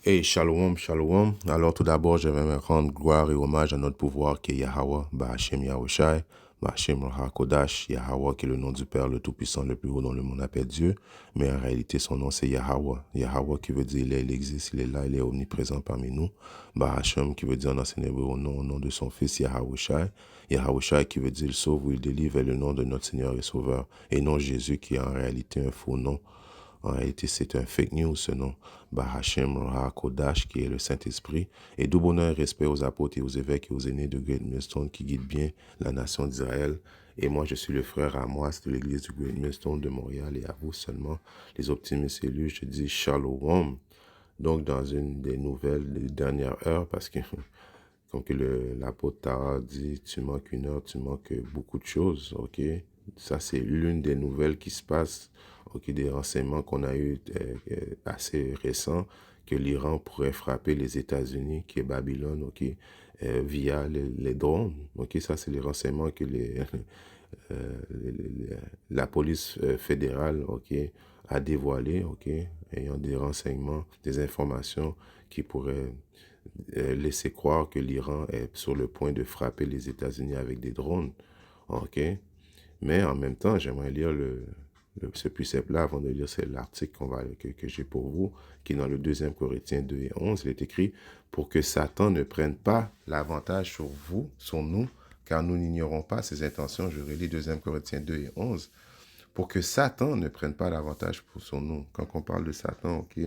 Hey, shalom, shalom. Alors tout d'abord, je vais me rendre gloire et hommage à notre pouvoir qui est Yahweh, Bahashem Yahushai, Bahashem Kodash, Yahweh qui est le nom du Père le Tout-Puissant, le plus haut dont le monde appelle Dieu. Mais en réalité, son nom c'est Yahweh. Yahweh qui veut dire il existe, il est là, il est omniprésent parmi nous. Bahashem qui veut dire en ancien hébreu au nom de son fils Yahushai. Yahushai qui veut dire il sauve ou il délivre est le nom de notre Seigneur et Sauveur. Et non Jésus qui est en réalité un faux nom. En réalité, c'est un fake news, ce nom. Bahashem Kodash, qui est le Saint-Esprit. Et tout bonheur et respect aux apôtres et aux évêques et aux aînés de Great Millstone qui guident bien la nation d'Israël. Et moi, je suis le frère Amoas de l'église du Great Millstone de Montréal. Et à vous seulement, les optimistes élus, je dis Shalom. Donc, dans une des nouvelles des dernières heures, parce que, comme que l'apôtre Tara dit, tu manques une heure, tu manques beaucoup de choses, ok? Ça, c'est l'une des nouvelles qui se passe, ok, des renseignements qu'on a eu assez récents, que l'Iran pourrait frapper les États-Unis, qui est Babylone, ok, via les drones. Ok, ça, c'est les renseignements que la police fédérale, ok, a dévoilé, ok, ayant des renseignements, des informations qui pourraient laisser croire que l'Iran est sur le point de frapper les États-Unis avec des drones, ok. Mais en même temps, j'aimerais lire ce précepte-là avant de lire l'article que j'ai pour vous, qui est dans le 2 Corinthiens 2 et 11. Il est écrit « Pour que Satan ne prenne pas l'avantage sur vous, sur nous, car nous n'ignorons pas ses intentions. » Je relis 2 Corinthiens 2 et 11. Pour que Satan ne prenne pas l'avantage sur nous. Quand on parle de Satan, ok,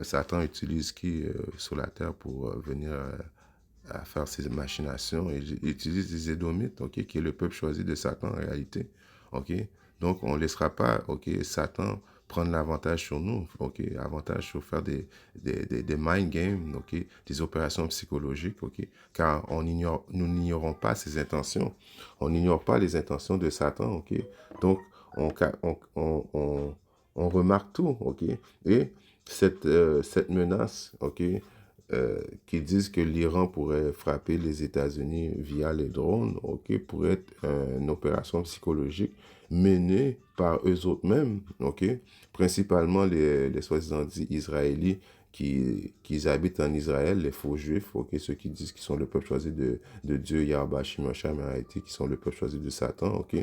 Satan utilise qui sur la terre pour venir à faire ses machinations. Il utilise les Édomites, ok, qui est le peuple choisi de Satan en réalité. Ok, donc on ne laissera pas, ok, Satan prendre l'avantage sur nous, ok, avantage sur faire des mind games, ok, des opérations psychologiques, ok, car nous n'ignorons pas ses intentions. On n'ignore pas les intentions de Satan, ok. Donc on remarque tout, ok. Et cette menace, ok, qui disent que l'Iran pourrait frapper les États-Unis via les drones, ok, pourrait être une opération psychologique menée par eux autres mêmes, ok, principalement les soi-disant dits Israéliens qui habitent en Israël, les faux juifs, ok, ceux qui disent qu'ils sont le peuple choisi de Dieu, Yahweh, Shimosha, mais en réalité, qui sont le peuple choisi de Satan, ok,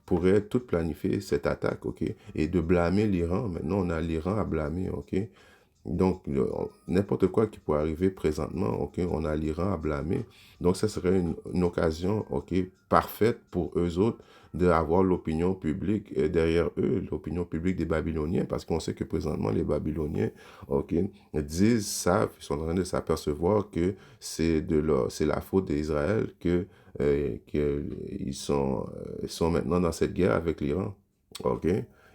pourraient tout planifier cette attaque, ok, et de blâmer l'Iran. Maintenant, on a l'Iran à blâmer, ok. Donc, n'importe quoi qui pourrait arriver présentement, ok, on a l'Iran à blâmer. Donc, ça serait une occasion, ok, parfaite pour eux autres d'avoir l'opinion publique derrière eux, l'opinion publique des Babyloniens, parce qu'on sait que présentement, les Babyloniens, ok, savent, ils sont en train de s'apercevoir que c'est la faute d'Israël qu'ils sont maintenant dans cette guerre avec l'Iran, ok.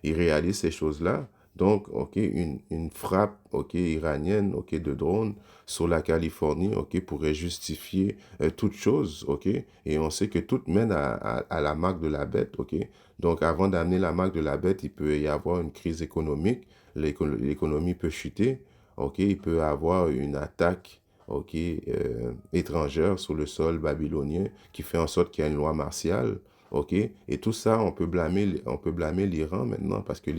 Ils réalisent ces choses-là. Donc, ok, une frappe, ok, iranienne, ok, de drone sur la Californie, ok, pourrait justifier toute chose, ok. Et on sait que tout mène à la marque de la bête, ok. Donc, avant d'amener la marque de la bête, il peut y avoir une crise économique, l'économie peut chuter, ok. Il peut y avoir une attaque, ok, étrangère sur le sol babylonien qui fait en sorte qu'il y a une loi martiale. OK? Et tout ça, on peut blâmer l'Iran maintenant parce que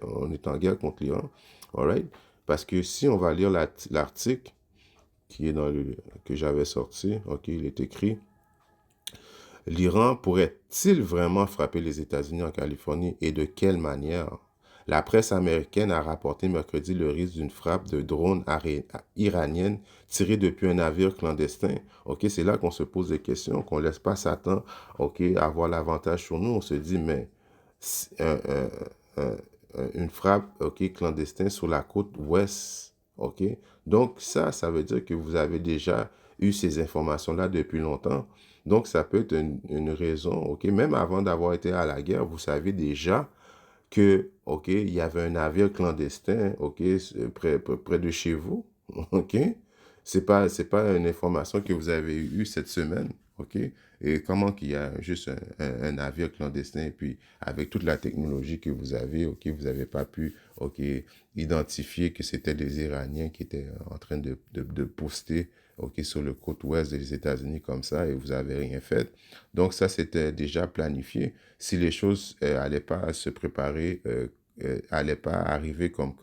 on est en guerre contre l'Iran. All right? Parce que si on va lire l'article qui est que j'avais sorti, OK, il est écrit, l'Iran pourrait-il vraiment frapper les États-Unis en Californie et de quelle manière? La presse américaine a rapporté mercredi le risque d'une frappe de drone iranienne tirée depuis un navire clandestin. Ok, c'est là qu'on se pose des questions, qu'on laisse pas Satan, ok, avoir l'avantage sur nous. On se dit, mais une frappe, ok, clandestine sur la côte ouest, ok. Donc ça veut dire que vous avez déjà eu ces informations-là depuis longtemps. Donc ça peut être une raison, ok. Même avant d'avoir été à la guerre, vous savez déjà que, ok, il y avait un navire clandestin, ok, près de chez vous, ok. C'est pas une information que vous avez eue cette semaine, ok. Et comment qu'il y a juste un navire clandestin, et puis avec toute la technologie que vous avez, ok, vous n'avez pas pu, ok, identifier que c'était des Iraniens qui étaient en train de poster, ok, sur le côte ouest des États-Unis comme ça, et vous avez rien fait. Donc ça, c'était déjà planifié. Si les choses n'allaient pas se préparer allait pas arriver comme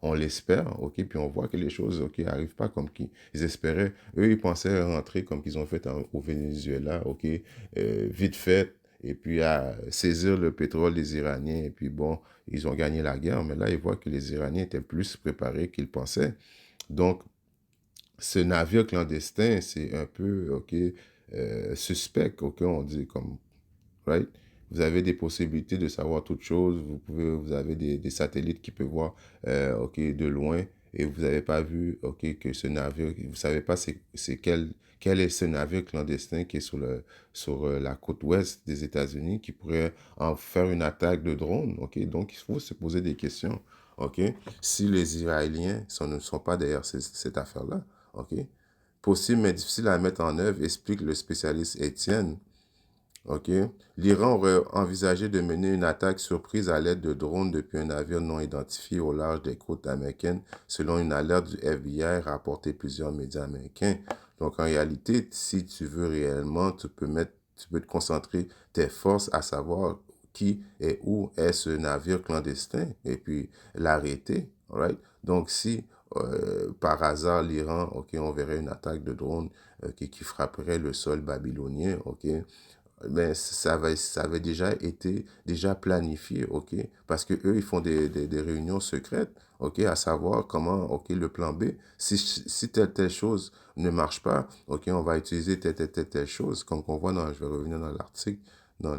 on l'espère, ok, puis on voit que les choses, ok, arrivent pas comme qu'ils espéraient. Eux, ils pensaient rentrer comme qu'ils ont fait au Venezuela, ok, vite fait, et puis à saisir le pétrole des Iraniens, et puis bon, ils ont gagné la guerre, mais là, ils voient que les Iraniens étaient plus préparés qu'ils pensaient. Donc, ce navire clandestin, c'est un peu, ok, suspect, ok, on dit comme, right? Vous avez des possibilités de savoir toutes choses. Vous avez des satellites qui peuvent voir, ok, de loin, et vous n'avez pas vu, ok, que ce navire, vous savez pas c'est quel est ce navire clandestin qui est sur la côte ouest des États-Unis qui pourrait en faire une attaque de drone, ok? Donc, il faut se poser des questions, ok? Si les Israéliens ne sont pas derrière cette affaire-là, ok? Possible mais difficile à mettre en œuvre, explique le spécialiste Étienne. OK. L'Iran aurait envisagé de mener une attaque surprise à l'aide de drones depuis un navire non identifié au large des côtes américaines, selon une alerte du FBI rapportée plusieurs médias américains. Donc, en réalité, si tu veux réellement, tu peux te concentrer tes forces à savoir qui et où est ce navire clandestin et puis l'arrêter. Right? Donc, si par hasard l'Iran, ok, on verrait une attaque de drone qui frapperait le sol babylonien, ok, mais ça avait déjà planifié, ok? Parce que eux, ils font des réunions secrètes, ok? À savoir comment, ok, le plan B, si telle chose ne marche pas, ok, on va utiliser telle chose, comme qu'on voit je vais revenir dans l'article, dans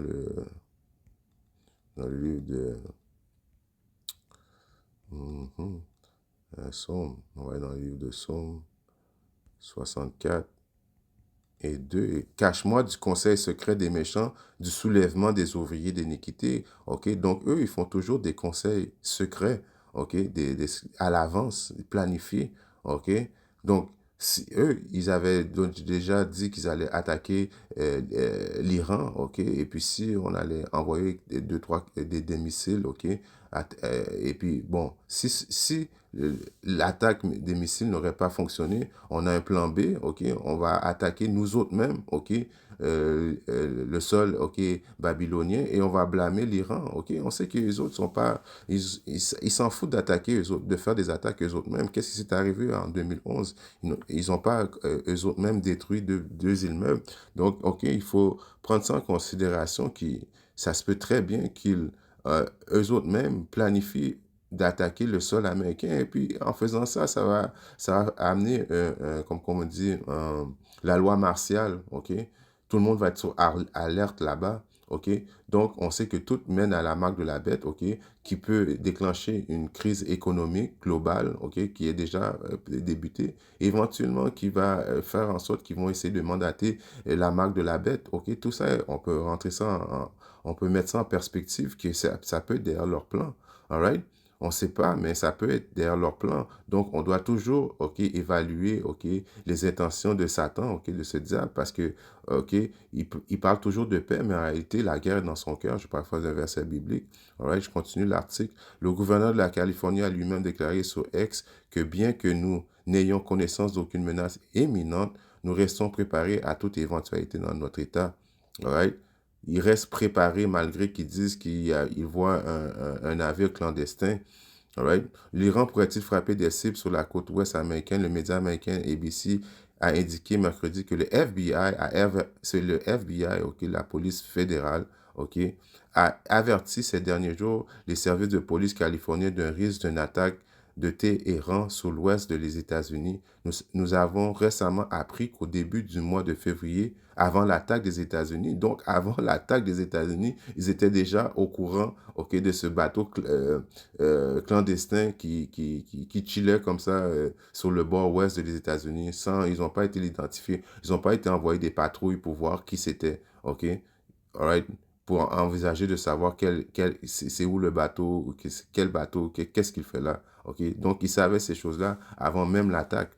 dans le livre de mhm, Psaume, on va aller dans le livre de Psaume 64. Et deux, cache-moi du conseil secret des méchants, du soulèvement des ouvriers d'iniquité. OK? Donc, eux, ils font toujours des conseils secrets, OK? À l'avance, planifiés, OK? Donc, si eux, ils avaient déjà dit qu'ils allaient attaquer l'Iran, OK? Et puis, si on allait envoyer deux, trois, des missiles, OK? Et puis, bon, si l'attaque des missiles n'aurait pas fonctionné, on a un plan B, ok, on va attaquer nous autres mêmes, ok, le sol, ok, babylonien, et on va blâmer l'Iran, ok. On sait que les autres sont pas, ils s'en foutent d'attaquer eux autres, de faire des attaques eux autres mêmes. Qu'est-ce qui s'est arrivé en 2011? Ils n'ont pas eux autres mêmes détruit deux immeubles. Donc, ok, il faut prendre ça en considération, ça se peut très bien qu'ils eux autres mêmes planifient d'attaquer le sol américain. Et puis, en faisant ça, ça va amener, comme on me dit, la loi martiale, OK? Tout le monde va être sur alerte là-bas, OK? Donc, on sait que tout mène à la marque de la bête, OK? Qui peut déclencher une crise économique globale, OK? Qui est déjà débutée. Éventuellement, qui va faire en sorte qu'ils vont essayer de mandater la marque de la bête, OK? Tout ça, on peut rentrer ça on peut mettre ça en perspective, que ça peut être derrière leur plan, all right? On ne sait pas, mais ça peut être derrière leur plan. Donc, on doit toujours, OK, évaluer, OK, les intentions de Satan, OK, de ce diable, parce que, OK, il parle toujours de paix, mais en réalité, la guerre est dans son cœur. Je paraphrase un verset biblique. All right, je continue l'article. Le gouverneur de la Californie a lui-même déclaré sur X que bien que nous n'ayons connaissance d'aucune menace imminente, nous restons préparés à toute éventualité dans notre État. All right? Ils restent préparés malgré qu'ils disent qu'ils voient un navire clandestin. All right? L'Iran pourrait-il frapper des cibles sur la côte ouest américaine? Le média américain ABC a indiqué mercredi que c'est le FBI, ok, la police fédérale, ok, a averti ces derniers jours les services de police californiens d'un risque d'une attaque de Téhéran sur l'ouest des États-Unis. Nous avons récemment appris qu'au début du mois de février, avant l'attaque des États-Unis, donc avant l'attaque des États-Unis, ils étaient déjà au courant, ok, de ce bateau clandestin qui chillait comme ça sur le bord ouest des États-Unis. Ils n'ont pas été identifiés, ils n'ont pas été envoyés des patrouilles pour voir qui c'était, ok? Alright? Pour envisager de savoir c'est où le bateau, quel bateau, qu'est-ce qu'il fait là. Okay? Donc, ils savaient ces choses-là avant même l'attaque.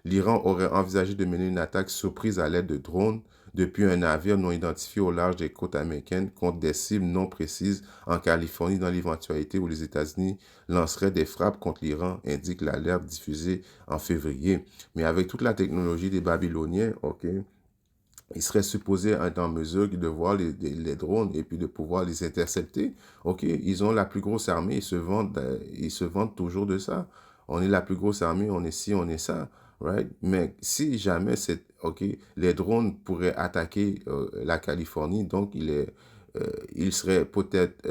L'Iran aurait envisagé de mener une attaque surprise à l'aide de drones depuis un navire non identifié au large des côtes américaines contre des cibles non précises en Californie dans l'éventualité où les États-Unis lanceraient des frappes contre l'Iran, indique l'alerte diffusée en février. Mais avec toute la technologie des Babyloniens, ok, ils seraient supposés être en mesure de voir les drones et puis de pouvoir les intercepter. OK, ils ont la plus grosse armée, ils se vantent toujours de ça. On est la plus grosse armée, on est ci, on est ça, right? Mais si jamais OK, les drones pourraient attaquer la Californie, donc il serait peut-être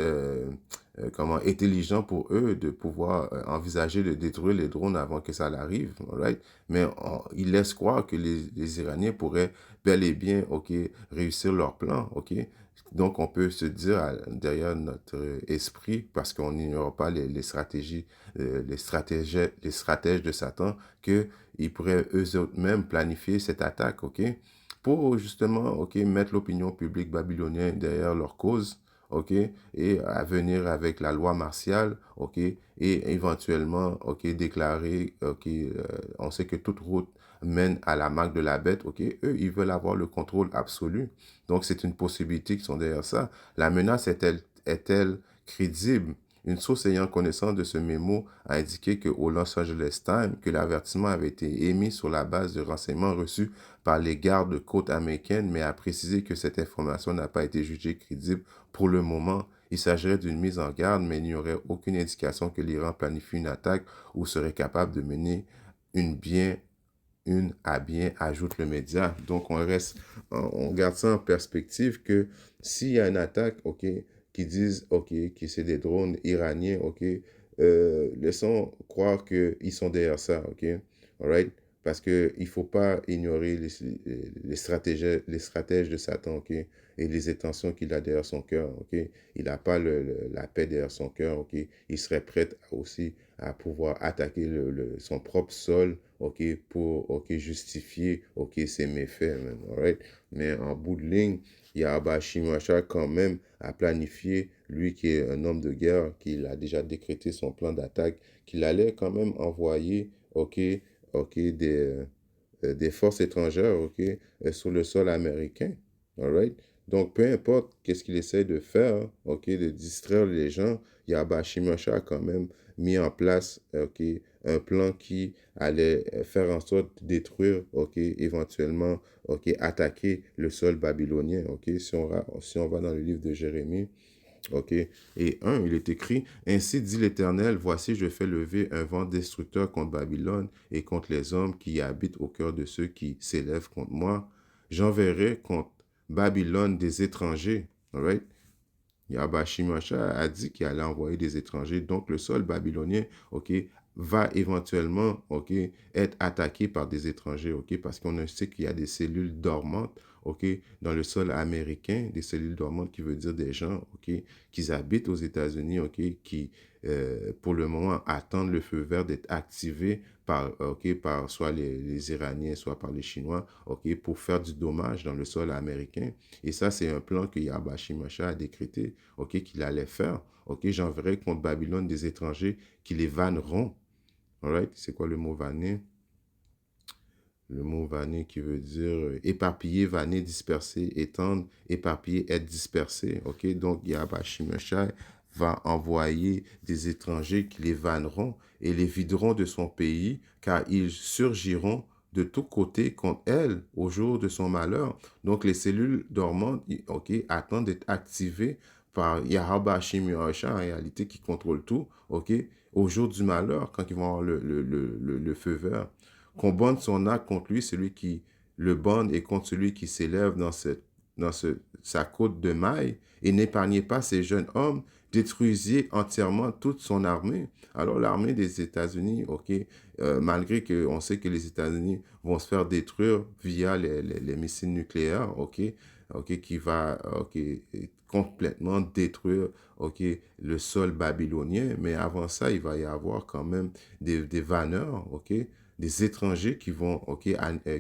comment intelligent pour eux de pouvoir envisager de détruire les drones avant que ça l'arrive, right? Mais ils laissent croire que les Iraniens pourraient bel et bien, OK, réussir leur plan, OK? Donc, on peut se dire derrière notre esprit, parce qu'on n'ignore pas les stratégies, les stratèges de Satan, qu'ils pourraient eux-mêmes planifier cette attaque, OK? Pour justement, OK, mettre l'opinion publique babylonienne derrière leur cause, OK, et à venir avec la loi martiale, OK, et éventuellement, OK, déclarer, OK, on sait que toute route mènent à la marque de la bête, OK, eux, ils veulent avoir le contrôle absolu. Donc, c'est une possibilité qui sont derrière ça. La menace est-elle crédible? Une source ayant connaissance de ce mémo a indiqué qu'au Los Angeles Times, que l'avertissement avait été émis sur la base de renseignements reçus par les gardes-côtes américaines, mais a précisé que cette information n'a pas été jugée crédible pour le moment. Il s'agirait d'une mise en garde, mais il n'y aurait aucune indication que l'Iran planifie une attaque ou serait capable de mener une à bien, ajoute le média. Donc, on garde ça en perspective que s'il y a une attaque, OK, qui disent, OK, que c'est des drones iraniens, OK, laissons croire qu'ils sont derrière ça, OK, alright? Parce qu'il ne faut pas ignorer les stratèges de Satan, OK, et les intentions qu'il a derrière son cœur, OK? Il n'a pas la paix derrière son cœur, OK? Il serait prêt aussi à pouvoir attaquer son propre sol, OK, pour, OK, justifier, OK, ses méfaits, man, alright? Mais en bout de ligne, Yahaba Shimasha, quand même, a planifié, lui qui est un homme de guerre, qu'il a déjà décrété son plan d'attaque, qu'il allait quand même envoyer, OK, OK, des forces étrangères, OK, sur le sol américain, alright? Donc, peu importe qu'est-ce qu'il essaie de faire, OK, de distraire les gens, Yahaba Shimasha a quand même mis en place, OK, un plan qui allait faire en sorte de détruire, OK, éventuellement, OK, attaquer le sol babylonien, OK, si on va dans le livre de Jérémie, OK, et il est écrit, ainsi dit l'Éternel, voici je fais lever un vent destructeur contre Babylone et contre les hommes qui y habitent au cœur de ceux qui s'élèvent contre moi. J'enverrai contre Babylone des étrangers, all right? Yahba Shimasha a dit qu'il allait envoyer des étrangers. Donc, le sol babylonien, OK, va éventuellement, OK, être attaqué par des étrangers, OK, parce qu'on sait qu'il y a des cellules dormantes, OK, dans le sol américain, des cellules dormantes qui veut dire des gens, OK, qui habitent aux États-Unis, OK, qui, pour le moment, attendent le feu vert d'être activé par, OK, par soit les Iraniens, soit par les Chinois, OK, pour faire du dommage dans le sol américain. Et ça, c'est un plan que Yahba Shimasha a décrété, OK, qu'il allait faire. OK, j'enverrai contre Babylone des étrangers qui les vanneront. Alright, c'est quoi le mot vanner? Le mot vanner qui veut dire éparpiller, vanner, disperser, étendre, éparpiller, être dispersé. OK, donc Yahba Shimasha va envoyer des étrangers qui les vanneront et les videront de son pays, car ils surgiront de tous côtés contre elle au jour de son malheur. Donc les cellules dormantes, OK, attendent d'être activées par Yahba Shimasha en réalité qui contrôle tout, OK, au jour du malheur, quand ils vont avoir le feu vert. Qu'on bande son acte contre lui, celui qui le bande, et contre celui qui s'élève sa côte de mailles, et n'épargnez pas ces jeunes hommes, détruisiez entièrement toute son armée. Alors l'armée des États-Unis, OK, malgré qu'on sait que les États-Unis vont se faire détruire via les missiles nucléaires, OK, OK, qui va, OK, complètement détruire, OK, le sol babylonien, mais avant ça, il va y avoir quand même des vanneurs, OK, des étrangers qui vont, OK,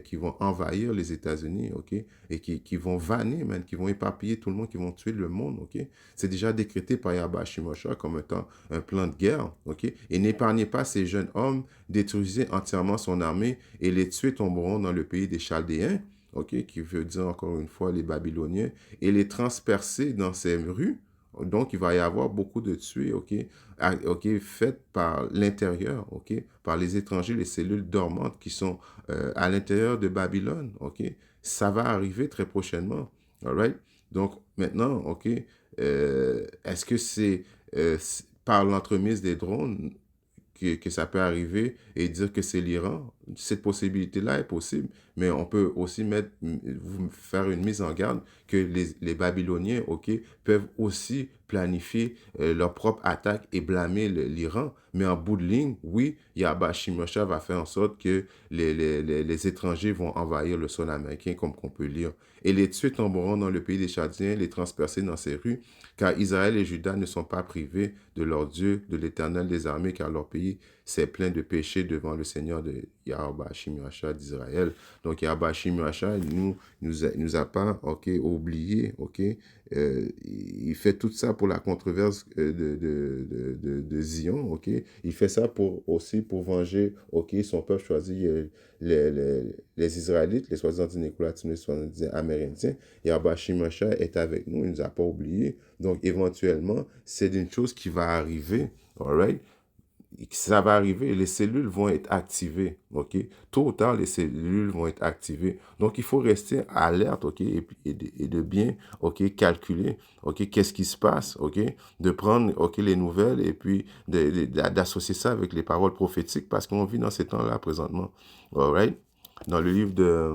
qui vont envahir les États-Unis, OK, et qui vont vanner, man, qui vont éparpiller tout le monde, qui vont tuer le monde, OK. C'est déjà décrété par Yahba Shimosha comme étant un plan de guerre, OK. Et n'épargnez pas ces jeunes hommes, détruisez entièrement son armée, et les tués tomberont dans le pays des Chaldéens, OK, qui veut dire encore une fois les Babyloniens, et les transpercer dans ces rues, Donc, il va y avoir beaucoup de tués, OK, OK, faites par l'intérieur, OK, par les étrangers, les cellules dormantes qui sont à l'intérieur de Babylone, OK. Ça va arriver très prochainement, all right? Donc, maintenant, OK, est-ce que c'est par l'entremise des drones que ça peut arriver et dire que c'est l'Iran? Cette possibilité-là est possible, mais on peut aussi vous faire une mise en garde que les Babyloniens, OK, peuvent aussi planifier leur propre attaque et blâmer l'Iran. Mais en bout de ligne, oui, Yahba Shimosha va faire en sorte que les étrangers vont envahir le sol américain, comme qu'on peut lire. Et les tués tomberont dans le pays des Chadiens, les transpercer dans ses rues, car Israël et Juda ne sont pas privés de leur Dieu, de l'Éternel des armées, car leur pays s'est plein de péchés devant le Seigneur de Yahweh Shimosha d'Israël. Donc Yahweh Shimosha nous a pas, OK, oublié, OK. Il fait tout ça pour la controverse de Zion, OK. Il fait ça aussi pour venger, OK, son peuple choisi, les Israélites, les soi-disant Nicolas, les soi-disant Amérindiens. Yahweh Shimosha est avec nous, il ne nous a pas oubliés. Donc, éventuellement, c'est une chose qui va arriver, all right? Ça va arriver, les cellules vont être activées, OK? Tôt ou tard, les cellules vont être activées. Donc, il faut rester alerte, OK? Et de bien, OK, calculer, OK, qu'est-ce qui se passe, OK? De prendre, OK, les nouvelles et puis d'associer ça avec les paroles prophétiques parce qu'on vit dans ces temps-là présentement, all right? Dans le livre de...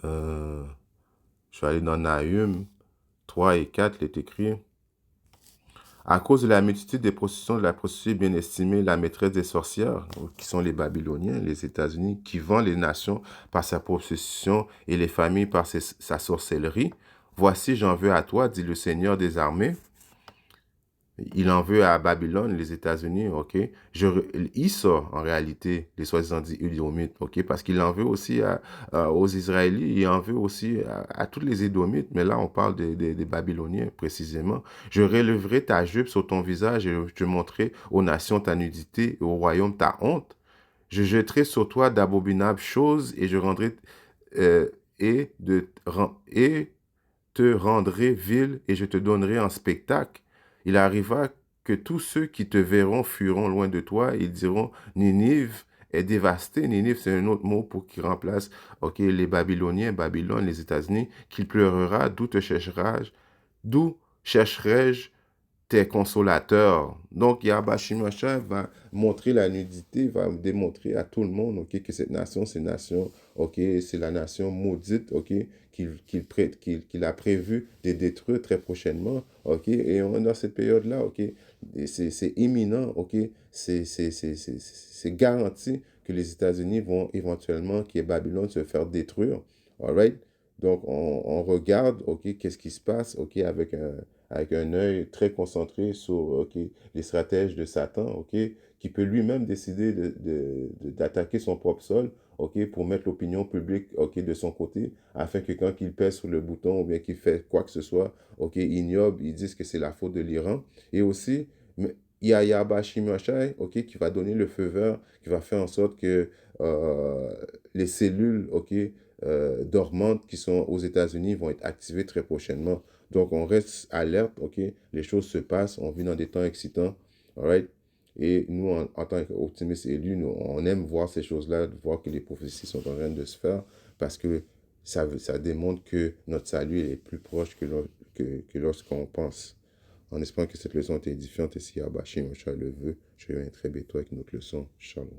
je vais aller dans Nahum 3 et 4, il est écrit... À cause de la multitude des processions de la prostituée bien estimée, la maîtresse des sorcières, qui sont les Babyloniens, les États-Unis, qui vend les nations par sa prostitution et les familles par sa sorcellerie. Voici, j'en veux à toi, dit le Seigneur des armées. Il en veut à Babylone, les États-Unis, OK? Il sort, en réalité, les soi-disant dit Édomites, OK? Parce qu'il en veut aussi aux Israélites, il en veut aussi à tous les Édomites, mais là, on parle des Babyloniens, précisément. Je relèverai ta jupe sur ton visage et je montrerai aux nations ta nudité et au royaume ta honte. Je jetterai sur toi d'abominables choses et je rendrai euh, et, et te rendrai vil et je te donnerai en spectacle. Il arriva que tous ceux qui te verront fuiront loin de toi. Ils diront, Ninive est dévastée. Ninive, c'est un autre mot pour qui remplace les Babyloniens, Babylone, les États-Unis, qu'il pleurera, d'où chercherai-je tes consolateurs. Donc, Yahba Shimosha va montrer la nudité, va démontrer à tout le monde, OK, que cette nation, c'est une nation, OK, c'est la nation maudite, OK, qu'il a prévu de détruire très prochainement, OK, et on est dans cette période-là, OK, c'est imminent, OK, c'est garanti que les États-Unis vont éventuellement, que Babylone se faire détruire, all right? Donc, on regarde, OK, qu'est-ce qui se passe, OK, avec un œil très concentré sur les stratèges de Satan, qui peut lui-même décider d'attaquer son propre sol, pour mettre l'opinion publique de son côté, afin que quand il pèse sur le bouton ou bien qu'il fait quoi que ce soit, ignoble, ils disent que c'est la faute de l'Iran. Et aussi, il y a Yahba Shimashai, qui va donner le feu vert, qui va faire en sorte que les cellules, dormantes qui sont aux États-Unis vont être activées très prochainement. Donc, on reste alerte, OK? Les choses se passent, on vit dans des temps excitants, all right? Et nous, en tant qu'optimistes élus, nous, on aime voir ces choses-là, voir que les prophéties sont en train de se faire, parce que ça démontre que notre salut est plus proche que lorsqu'on pense. En espérant que cette leçon était édifiante, et si Yahba Shimosha le veut, je reviendrai bientôt avec une autre leçon. Shalom.